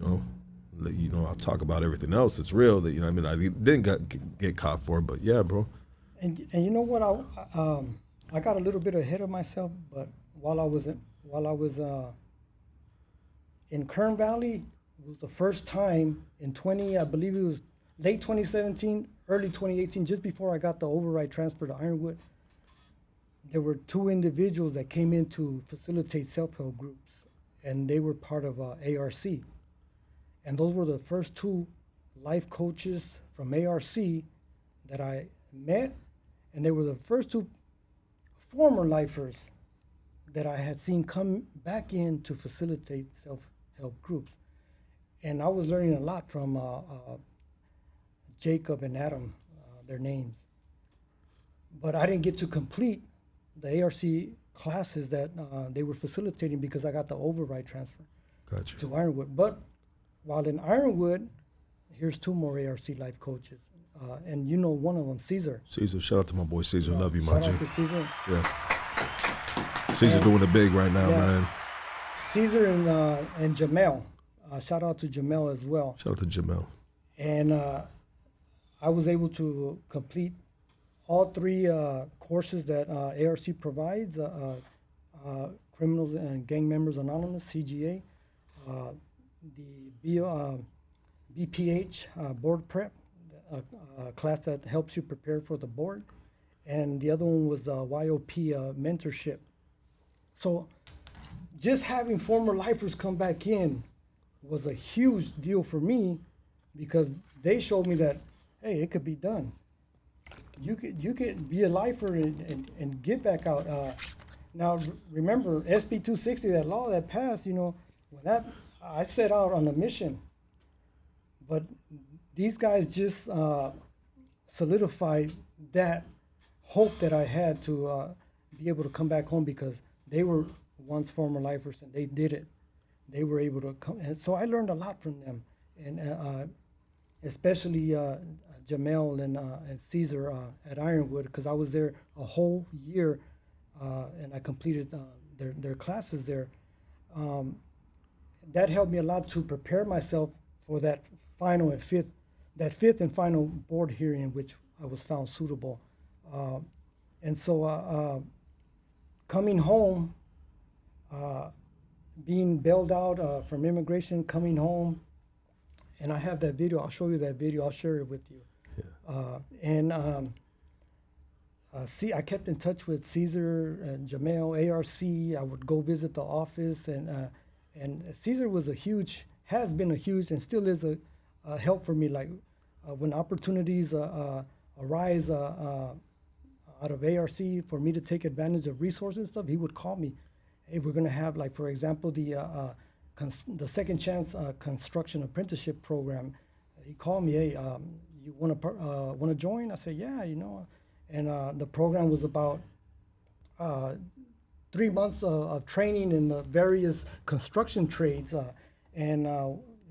[SPEAKER 1] I'll talk about everything else that's real that I didn't get caught for, but yeah, bro.
[SPEAKER 3] And you know what, I got a little bit ahead of myself, but while I was in Kern Valley, it was the first time in I believe it was late 2017, early 2018, just before I got the override transfer to Ironwood. There were two individuals that came in to facilitate self-help groups, and they were part of ARC. And those were the first two life coaches from ARC that I met, and they were the first two former lifers that I had seen come back in to facilitate self-help groups. And I was learning a lot from Jacob and Adam, their names. But I didn't get to complete the ARC classes that they were facilitating because I got the override transfer to Ironwood. But while in Ironwood, here's two more ARC life coaches. And one of them, Caesar.
[SPEAKER 1] Caesar, shout out to my boy Caesar. Love you, my G.
[SPEAKER 3] Shout out to Caesar.
[SPEAKER 1] Yeah. Caesar doing it big right now, man.
[SPEAKER 3] Caesar and Jamel. Shout out to Jamel as well.
[SPEAKER 1] Shout out to Jamel.
[SPEAKER 3] And I was able to complete all three courses that ARC provides, Criminals and Gang Members Anonymous, CGA, the BPH, Board Prep, a class that helps you prepare for the board, and the other one was YOP mentorship. So just having former lifers come back in was a huge deal for me because they showed me that, hey, it could be done. You could be a lifer and get back out. Now remember SB 260, that law that passed. When I set out on a mission, but these guys just solidified that hope that I had to be able to come back home because they were once former lifers and they did it. They were able to come, and so I learned a lot from them, and especially Jamel and Caesar at Ironwood, because I was there a whole year, and I completed their classes there. That helped me a lot to prepare myself for that fifth and final board hearing, in which I was found suitable. And so coming home, being bailed out from immigration, coming home, and I have that video. I'll show you that video. I'll share it with you. Yeah. I kept in touch with Caesar and Jamel, ARC. I would go visit the office, and Caesar has been a huge, and still is a help for me. Like when opportunities arise out of ARC for me to take advantage of resources and stuff, he would call me. Hey, we're gonna have, like, for example, the Second Chance Construction Apprenticeship Program. He called me, hey, you wanna join? I said, yeah, And the program was about 3 months of training in the various construction trades. And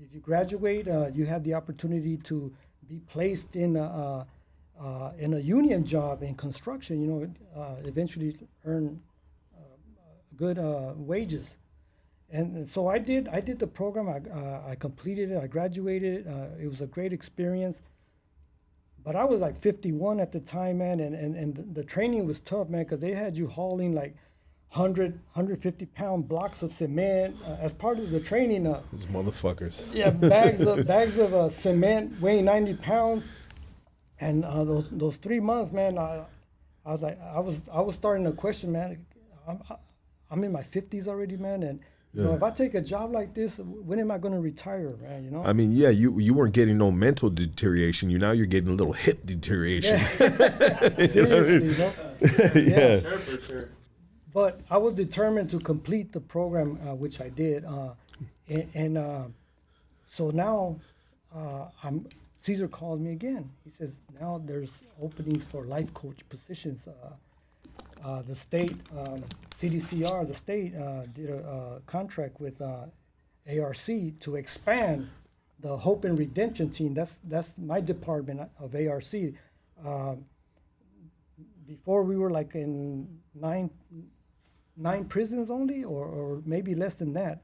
[SPEAKER 3] if you graduate, you have the opportunity to be placed in a union job in construction. Eventually earn good wages. And so I did the program. I completed it. I graduated. It was a great experience. but I was like 51 at the time, man, and the training was tough, man, because they had you hauling like 150-pound blocks of cement as part of the training.
[SPEAKER 1] These motherfuckers.
[SPEAKER 3] Yeah, bags of cement weighing 90 pounds, and those 3 months, man, I was starting to question, man. I'm in my 50s already, man, and you know, if I take a job like this, when am I going to retire, man? You know.
[SPEAKER 1] I mean, yeah, you weren't getting no mental deterioration. Now you're getting a little hip deterioration.
[SPEAKER 3] Yeah. Seriously, you know?
[SPEAKER 1] Yeah.
[SPEAKER 2] Sure, for sure.
[SPEAKER 3] But I was determined to complete the program, which I did, so now Caesar calls me again. He says now there's openings for life coach positions. The state, CDCR, the state did a contract with ARC to expand the Hope and Redemption team. That's my department of ARC. Before we were like in nine prisons only, or maybe less than that.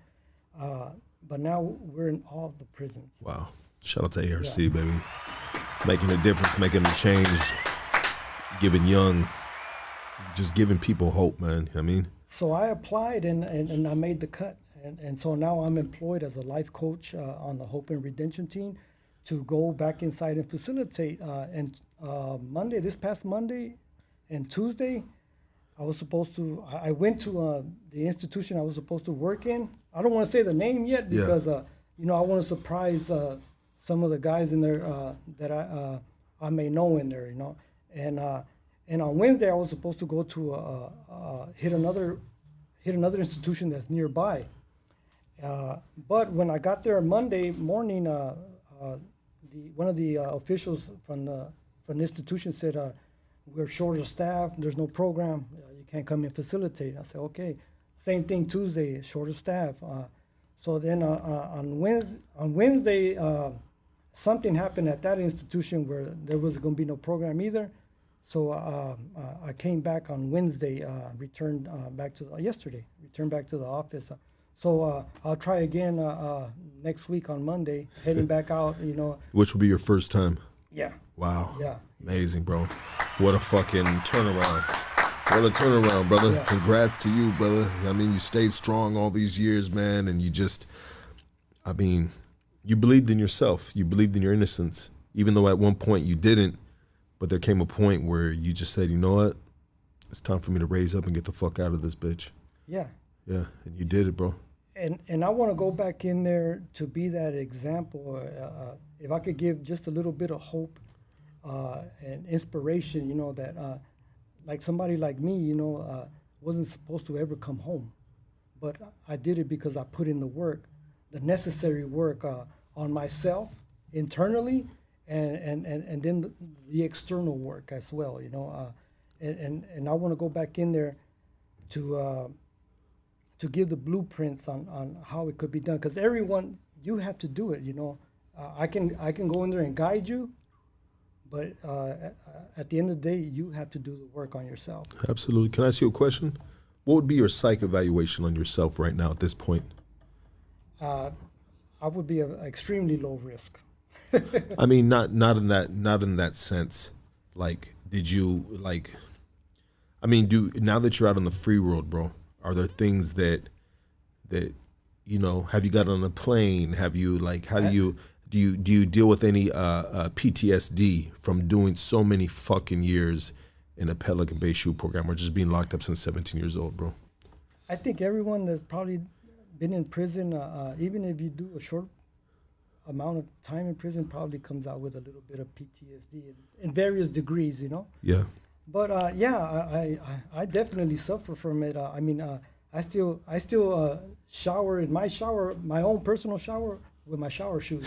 [SPEAKER 3] But now we're in all the prisons.
[SPEAKER 1] Wow. Shout out to ARC, baby. Making a difference, making a change, giving just giving people hope, man. I mean.
[SPEAKER 3] So I applied and I made the cut. And so now I'm employed as a life coach on the Hope and Redemption team to go back inside and facilitate. And this past Monday and Tuesday, I went to the institution I was supposed to work in. I don't want to say the name yet because, I want to surprise some of the guys in there that I may know in there, you know. And on Wednesday, I was supposed to go to hit another institution that's nearby. But when I got there on Monday morning, one of the officials from the institution said, we're short of staff, there's no program, you can't come and facilitate. I said, okay. Same thing Tuesday, short of staff. So then on Wednesday, something happened at that institution where there was going to be no program either. So I came back on Wednesday, returned back to the office. So I'll try again next week on Monday, heading back out, you know.
[SPEAKER 1] Which will be your first time?
[SPEAKER 3] Yeah.
[SPEAKER 1] Wow.
[SPEAKER 3] Yeah.
[SPEAKER 1] Amazing, bro. What a fucking turnaround. What a turnaround, brother.
[SPEAKER 3] Yeah.
[SPEAKER 1] Congrats to you, brother. I mean, you stayed strong all these years, man, and you believed in yourself. You believed in your innocence, even though at one point you didn't. But there came a point where you just said, you know what? It's time for me to raise up and get the fuck out of this bitch.
[SPEAKER 3] Yeah.
[SPEAKER 1] Yeah, and you did it, bro.
[SPEAKER 3] And I want to go back in there to be that example. If I could give just a little bit of hope and inspiration, you know, that like somebody like me, you know, wasn't supposed to ever come home. But I did it because I put in the work, the necessary work on myself internally and then the external work as well, you know. And I want to go back in there to give the blueprints on how it could be done, because everyone, you have to do it, you know. I can go in there and guide you, but at the end of the day, you have to do the work on yourself.
[SPEAKER 1] Absolutely. Can I ask you a question? What would be your psych evaluation on yourself right now at this point?
[SPEAKER 3] I would be extremely low risk.
[SPEAKER 1] I mean, not in that sense. Like, did you now that you're out on the free world, bro? Are there things that you know? Have you got on a plane? Have you do you deal with any PTSD from doing so many fucking years in a Pelican Bay shoe program, or just being locked up since 17 years old, bro?
[SPEAKER 3] I think everyone that's probably been in prison, even if you do a short amount of time in prison, probably comes out with a little bit of PTSD in various degrees, you know.
[SPEAKER 1] Yeah.
[SPEAKER 3] But I definitely suffer from it. I mean, I still shower in my own personal shower with my shower shoes.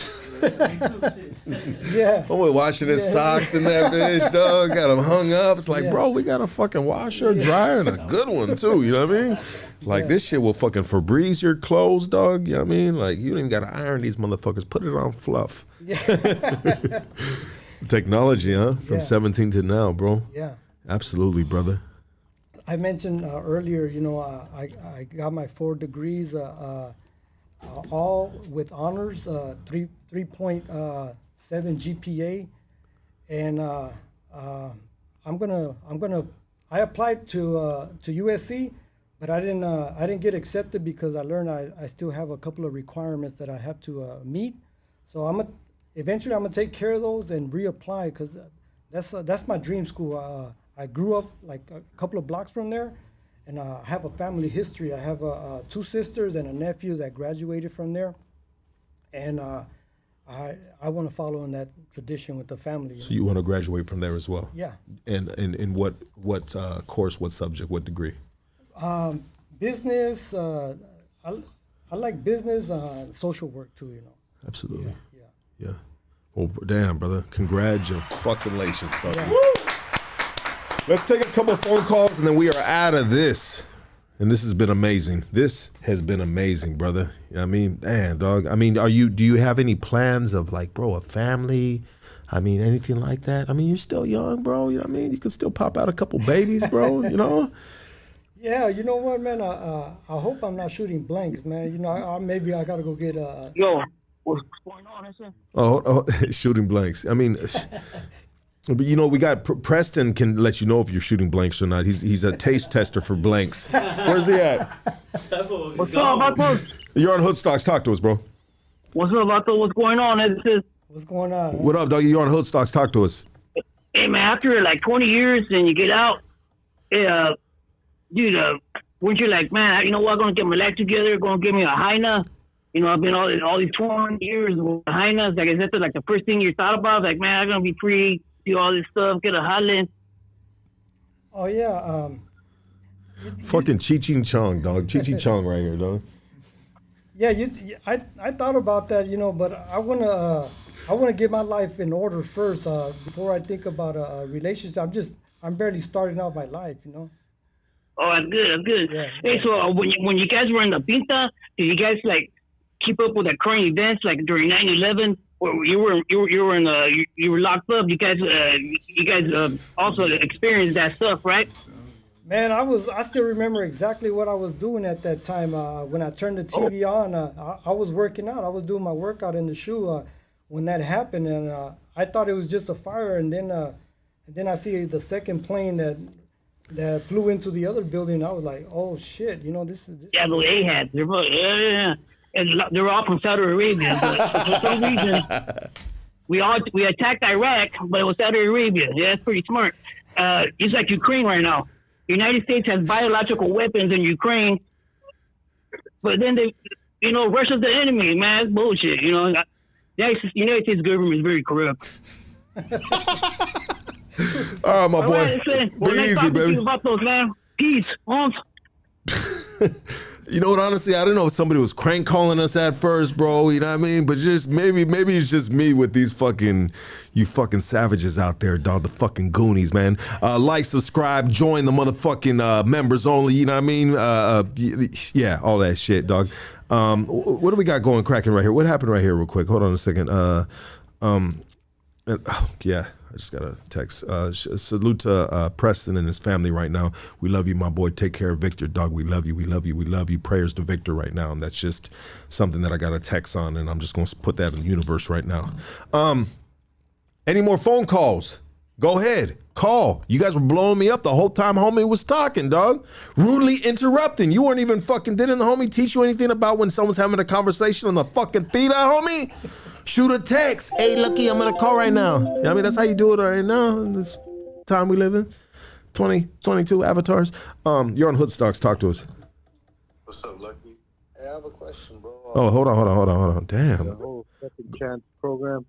[SPEAKER 3] Yeah.
[SPEAKER 1] I'm washing his socks in that bitch, dog. Got them hung up. It's like, bro, we got a fucking washer, dryer, and a good one too. You know what I mean? Like this shit will fucking Febreze your clothes, dog. You know what I mean? Like you don't even got to iron these motherfuckers. Put it on fluff.
[SPEAKER 3] Yeah.
[SPEAKER 1] Technology, huh? From 17 to now, bro.
[SPEAKER 3] Yeah.
[SPEAKER 1] Absolutely, brother.
[SPEAKER 3] I mentioned earlier, you know, I got my 4 degrees, all with honors, 3.7 GPA, and I applied to USC, but I didn't get accepted because I learned I still have a couple of requirements that I have to meet. So eventually I'm gonna take care of those and reapply, because that's my dream school. I grew up like a couple of blocks from there, and I have a family history. I have 2 sisters and a nephew that graduated from there, and I want to follow in that tradition with the family.
[SPEAKER 1] So you want to graduate from there as well?
[SPEAKER 3] Yeah.
[SPEAKER 1] And in what course, what subject, what degree?
[SPEAKER 3] Business. I like business, social work too. You know.
[SPEAKER 1] Absolutely.
[SPEAKER 3] Yeah.
[SPEAKER 1] Well, damn, brother. Congratulations, dog.
[SPEAKER 3] Yeah.
[SPEAKER 1] Let's take a couple phone calls and then we are out of this. And this has been amazing. This has been amazing, brother. You know what I mean, man, dog. I mean, do you have any plans of like, bro, a family? I mean, anything like that? I mean, you're still young, bro. You know what I mean? You can still pop out a couple babies, bro, you know?
[SPEAKER 3] Yeah, you know what, man? I hope I'm not shooting blanks, man. You know, maybe I gotta go get
[SPEAKER 4] Yo, what's going on, I said?
[SPEAKER 1] Oh, shooting blanks. I mean, but you know, we got Preston can let you know if you're shooting blanks or not. He's a taste tester for blanks. Where's he at?
[SPEAKER 4] What's up, Vato?
[SPEAKER 1] You're on Hoodstocks. Talk to us, bro.
[SPEAKER 4] What's up, Vato? What's going on?
[SPEAKER 3] What's going on? Man?
[SPEAKER 1] What up, dog? You're on Hoodstocks. Talk to us.
[SPEAKER 4] Hey, man, after like 20 years and you get out, dude, weren't you like, man, you know what, I'm going to get my life together, going to give me a hyena? You know, I've been all these 20 years with hyenas. Like, is that like the first thing you thought about? Like, man, I'm going to be free, do all this stuff, get a Highland.
[SPEAKER 3] Oh, yeah.
[SPEAKER 1] Fucking Cheech Chong, dog. Cheech Chong right here, dog.
[SPEAKER 3] Yeah, I thought about that, you know, but I wanna get my life in order first before I think about a relationship. I'm barely starting out my life, you know.
[SPEAKER 4] Oh, that's good. That's good.
[SPEAKER 3] Yeah,
[SPEAKER 4] hey, so when you guys were in the Pinta, did you guys like keep up with the current events like during 9/11? Or you were locked up. You guys also experienced that stuff, right?
[SPEAKER 3] Man, I still remember exactly what I was doing at that time. When I turned the TV on, I was working out. I was doing my workout in the shoe when that happened, and I thought it was just a fire. And then I see the second plane that flew into the other building. I was like, oh shit, you know, this is.
[SPEAKER 4] Yeah, those AHADs. Yeah. And they're all from Saudi Arabia. But for some reason, we attacked Iraq, but it was Saudi Arabia. Yeah, it's pretty smart. It's like Ukraine right now. The United States has biological weapons in Ukraine, but then Russia's the enemy, man. It's bullshit, you know. The United States government is very corrupt.
[SPEAKER 1] All right, my boy.
[SPEAKER 4] Right,
[SPEAKER 1] be easy, baby.
[SPEAKER 4] About those, man. Peace.
[SPEAKER 1] You know what, honestly, I didn't know if somebody was crank calling us at first, bro, you know what I mean? But just maybe it's just me with these you fucking savages out there, dog, the fucking Goonies, man. Like, subscribe, join the motherfucking members only, you know what I mean? Yeah, all that shit, dog. What do we got going cracking right here? What happened right here real quick? Hold on a second. Yeah. I just got a text. Salute to Preston and his family right now. We love you, my boy. Take care of Victor, dog. We love you. We love you. We love you. Prayers to Victor right now. And that's just something that I got a text on, and I'm just going to put that in the universe right now. Any more phone calls? Go ahead. Call. You guys were blowing me up the whole time homie was talking, dog. Rudely interrupting. You weren't even didn't the homie teach you anything about when someone's having a conversation on the fucking theta, homie? Shoot a text. Hey, Lucky, I'm going to call right now. You know what I mean? That's how you do it right now in this time we live in. 2022 avatars. You're on Hoodstocks. Talk to us.
[SPEAKER 5] What's up, Lucky? Hey, I have a question, bro.
[SPEAKER 1] Oh, hold on. Damn.
[SPEAKER 6] The whole second chance program.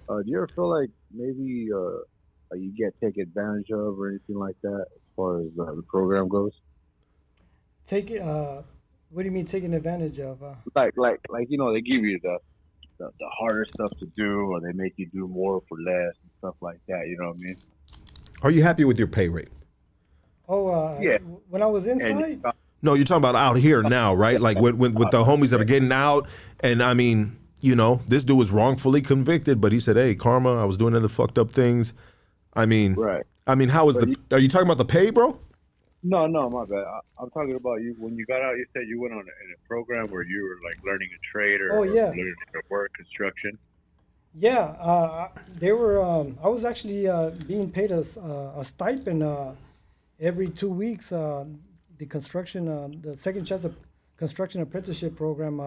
[SPEAKER 6] Do you ever feel like maybe you get taken advantage of or anything like that as far as the program goes?
[SPEAKER 3] What do you mean taking advantage of?
[SPEAKER 6] Like you know, they give you the harder stuff to do, or they make you do more for less and stuff like that. You know what I mean?
[SPEAKER 1] Are you happy with your pay rate?
[SPEAKER 6] Yeah.
[SPEAKER 3] When I was inside?
[SPEAKER 1] No, you're talking about out here now, right? Like with the homies that are getting out. And I mean, you know, this dude was wrongfully convicted, but he said, hey, karma, I was doing other fucked up things. I mean,
[SPEAKER 6] right.
[SPEAKER 1] I mean, are you talking about the pay, bro?
[SPEAKER 6] No, my bad. I'm talking about you. When you got out, you said you went in a program where you were like learning a trade or learning to work construction.
[SPEAKER 3] Yeah, they were. I was actually being paid a stipend every 2 weeks. The construction, the Second Chance of Construction Apprenticeship Program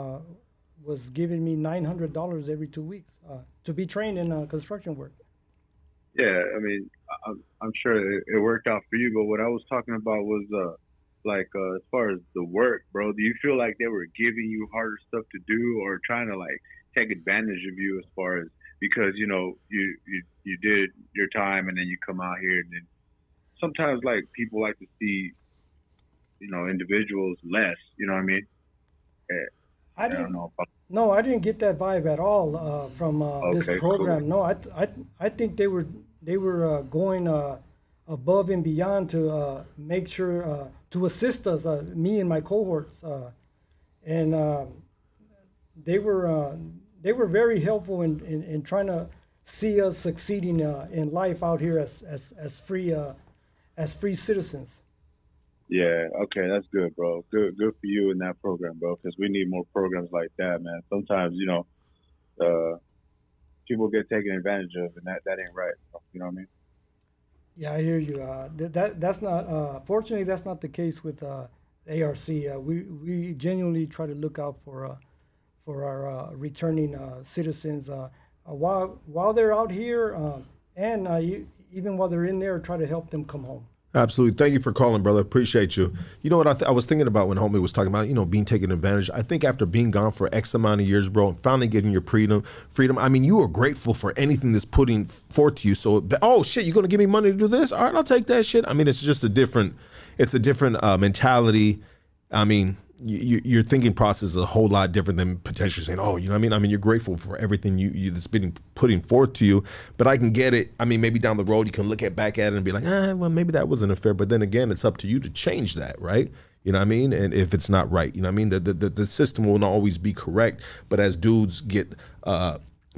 [SPEAKER 3] was giving me $900 every 2 weeks to be trained in construction work.
[SPEAKER 6] Yeah, I mean, I'm sure it worked out for you, but what I was talking about was as far as the work, bro. Do you feel like they were giving you harder stuff to do, or trying to like take advantage of you as far as, because you know you did your time and then you come out here, and then sometimes like people like to see, you know, individuals less, you know what I mean?
[SPEAKER 3] I
[SPEAKER 6] don't
[SPEAKER 3] didn't.
[SPEAKER 6] know.
[SPEAKER 3] No, I didn't get that vibe at all from this
[SPEAKER 6] Okay,
[SPEAKER 3] program.
[SPEAKER 6] cool.
[SPEAKER 3] No, I think they were going above and beyond to make sure to assist us, me and my cohorts, and they were very helpful in trying to see us succeeding in life out here as free citizens.
[SPEAKER 6] Yeah, okay, that's good, bro. Good for you in that program, bro, because we need more programs like that, man. Sometimes, you know, people get taken advantage of, and that ain't right. You know what I mean?
[SPEAKER 3] Yeah, I hear you. That's not. Fortunately, that's not the case with ARC. We genuinely try to look out for our returning citizens while they're out here, and even while they're in there, try to help them come home.
[SPEAKER 1] Absolutely. Thank you for calling, brother. Appreciate you. You know what I was thinking about when homie was talking about, you know, being taken advantage. I think after being gone for X amount of years, bro, and finally getting your freedom, I mean, you are grateful for anything that's putting forth to you. So, oh shit, you're going to give me money to do this? All right, I'll take that shit. I mean, it's just a different mentality. I mean, your thinking process is a whole lot different than potentially saying, oh, you know what I mean? I mean, you're grateful for everything that's been putting forth to you, but I can get it. I mean, maybe down the road, you can look back at it and be like, well, maybe that wasn't fair. But then again, it's up to you to change that, right? You know what I mean? And if it's not right, you know what I mean? The system will not always be correct, but as dudes get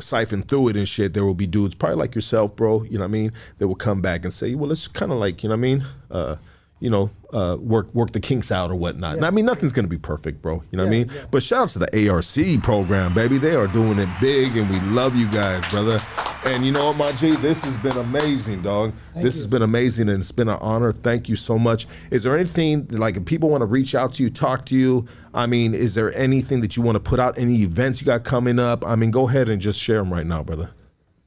[SPEAKER 1] siphoned through it and shit, there will be dudes probably like yourself, bro, you know what I mean? That will come back and say, well, it's kind of like, you know what I mean? Work the kinks out or whatnot.
[SPEAKER 3] Yeah.
[SPEAKER 1] And I mean, nothing's going to be perfect, bro. You know what I mean?
[SPEAKER 3] Yeah.
[SPEAKER 1] But shout out to the ARC program, baby. They are doing it big, and we love you guys, brother. And you know what, my G? This has been amazing, dog. This has been amazing, and it's been an honor. Thank you so much. Is there anything, like, if people want to reach out to you, talk to you, I mean, is there anything that you want to put out, any events you got coming up? I mean, go ahead and just share them right now, brother.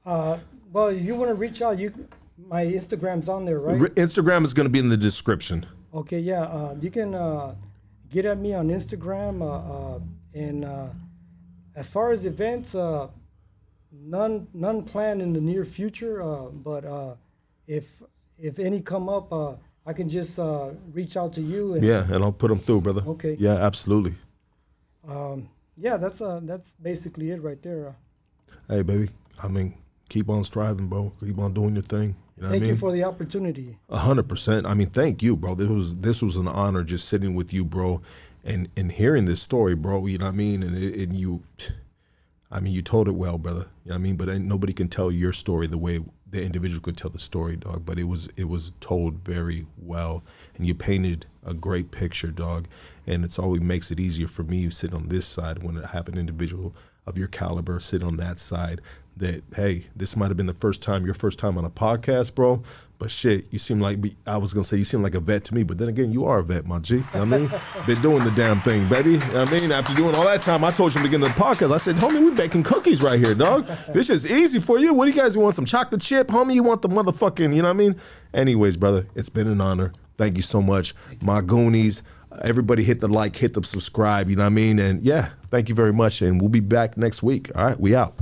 [SPEAKER 3] Well, you want to reach out, my Instagram's on there, right?
[SPEAKER 1] Instagram is going to be in the description.
[SPEAKER 3] Okay, yeah. You can get at me on Instagram. And as far as events, none planned in the near future. But if any come up, I can just reach out to you. And,
[SPEAKER 1] yeah, and I'll put them through, brother.
[SPEAKER 3] Okay.
[SPEAKER 1] Yeah, absolutely.
[SPEAKER 3] Yeah, that's basically it right there.
[SPEAKER 1] Hey, baby. I mean, keep on striving, bro. Keep on doing your thing. You know what I mean?
[SPEAKER 3] Thank you for the opportunity.
[SPEAKER 1] 100%. I mean, thank you, bro. This was an honor just sitting with you, bro, and hearing this story, bro. You know what I mean? And you told it well, brother. You know what I mean? But nobody can tell your story the way the individual could tell the story, dog. But it was told very well, and you painted a great picture, dog. And it's always makes it easier for me sitting on this side when I have an individual of your caliber sitting on that side. That, hey, this might have been your first time on a podcast, bro. But shit, you seem like, I was going to say you seem like a vet to me, but then again, you are a vet, my G. You know what I mean? Been doing the damn thing, baby. You know what I mean? After doing all that time, I told you in the beginning of the podcast, I said, homie, we baking cookies right here, dog. This is easy for you. What do you guys want? Some chocolate chip? Homie, you want the motherfucking, you know what I mean? Anyways, brother, it's been an honor. Thank you so much. My Goonies, everybody hit the like, hit the subscribe, you know what I mean? And yeah, thank you very much. And we'll be back next week. All right, we out.